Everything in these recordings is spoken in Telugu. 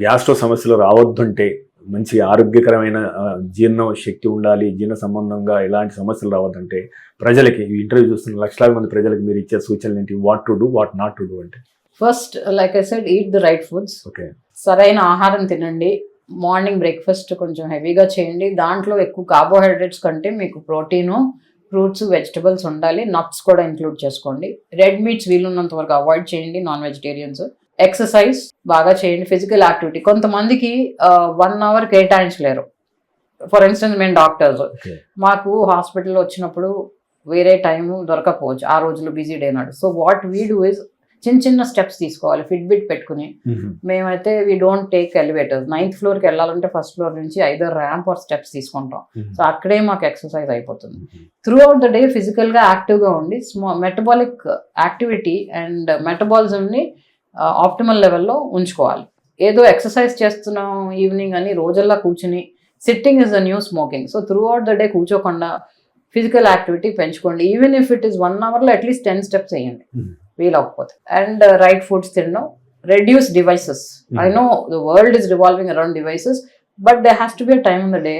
గ్యాస్ట్రో సమస్యలు రావద్దంటే మంచి ఆరోగ్యకరమైన జీర్ణ శక్తి ఉండాలి, జీర్ణ సంబంధంగా ఎలాంటి సమస్యలు రావద్దంటే ప్రజలకి, ఈ ఇంటర్వ్యూ చూస్తున్న లక్షలాది మంది ప్రజలకు మీరు ఇచ్చే సూచనలు ఏంటి? What to do, what not to do అంటే? First like I said, eat the right foods. Okay. సరైన ఆహారం తినండి. మార్నింగ్ బ్రేక్ఫాస్ట్ కొంచెం హెవీగా చేయండి. దాంట్లో ఎక్కువ కార్బోహైడ్రేట్స్ కంటే మీకు ప్రోటీను, ఫ్రూట్స్, వెజిటబుల్స్ ఉండాలి. నట్స్ కూడా ఇంక్లూడ్ చేసుకోండి. రెడ్ మీట్స్ వీలున్నంత వరకు అవాయిడ్ చేయండి. Non vegetarians. ఎక్సర్సైజ్ బాగా చేయండి. ఫిజికల్ యాక్టివిటీ కొంతమందికి 1 hour కేటాయించలేరు. ఫర్ ఇన్స్టెన్స్ మేము డాక్టర్స్, మాకు హాస్పిటల్లో వచ్చినప్పుడు వేరే టైము దొరకకపోవచ్చు ఆ రోజులో బిజీ డే నాడు. So what we do is చిన్న చిన్న స్టెప్స్ తీసుకోవాలి. ఫిట్బిట్ పెట్టుకుని మేమైతే we don't take elevators. 9th floorకి వెళ్ళాలంటే ఫస్ట్ ఫ్లోర్ నుంచి ఐదర్ ర్యాంప్ ఆర్ స్టెప్స్ తీసుకుంటాం. సో అక్కడే మాకు ఎక్సర్సైజ్ అయిపోతుంది. త్రూ అవుట్ ద డే ఫిజికల్గా యాక్టివ్గా ఉండి మెటబాలిక్ యాక్టివిటీ అండ్ మెటబాలిజంని ఆప్టిమల్ లెవెల్లో ఉంచుకోవాలి. ఏదో ఎక్సర్సైజ్ చేస్తున్నాం ఈవినింగ్ అని రోజల్లా కూర్చుని, sitting is the new smoking. So throughout the day కూర్చోకుండా ఫిజికల్ యాక్టివిటీ పెంచుకోండి. ఈవెన్ ఇఫ్ ఇట్ ఈస్ 1 hourలో అట్లీస్ట్ 10 steps వేయండి వీలవకపోతే. అండ్ రైట్ ఫుడ్స్ తినడం. Reduce devices. I know the world is revolving around devices, but they has to be a time in the day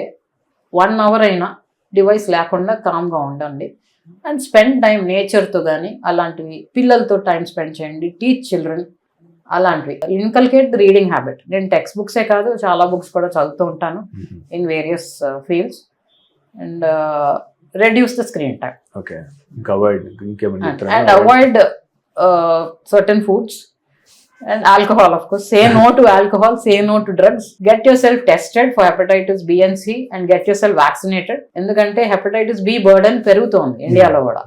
1 hour అయినా డివైస్ లేకుండా కామ్గా ఉండండి. అండ్ స్పెండ్ టైం నేచర్తో కానీ అలాంటివి, పిల్లలతో టైం స్పెండ్ చేయండి. టీచ్ చిల్డ్రన్ అలాంటివి. Inculcate the reading habit. నేను టెక్స్ట్ బుక్సే కాదు, చాలా బుక్స్ కూడా చదువుతూ ఉంటాను in various fields. And reduce the screen time. Okay. And avoid certain foods and alcohol, of course. Say no to alcohol, say no to drugs. Get yourself tested for hepatitis B and C and get yourself vaccinated. ఎందుకంటే hepatitis B బర్డన్ పెరుగుతోంది ఇండియాలో కూడా.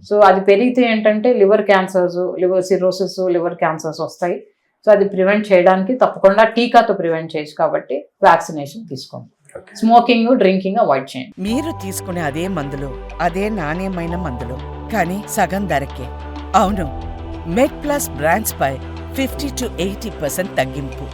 సో అది పెరిగితే ఏంటంటే liver cancers, liver cirrhosis, liver cancers వస్తాయి. సో అది ప్రివెంట్ చేయడానికి తప్పకుండా టీకాతో ప్రివెంట్ చేయొచ్చు. కాబట్టి వ్యాక్సినేషన్ తీసుకోండి. స్మోకింగ్, డ్రింకింగ్ అవాయిడ్ చేయండి. మీరు తీసుకునే అదే మందులు, అదే నాణ్యమైన మందులు, కానీ సగం ధరకే. అవును, మెడ్ ప్లస్ బ్రాండ్స్ పై 50 to 80% తగ్గింపు.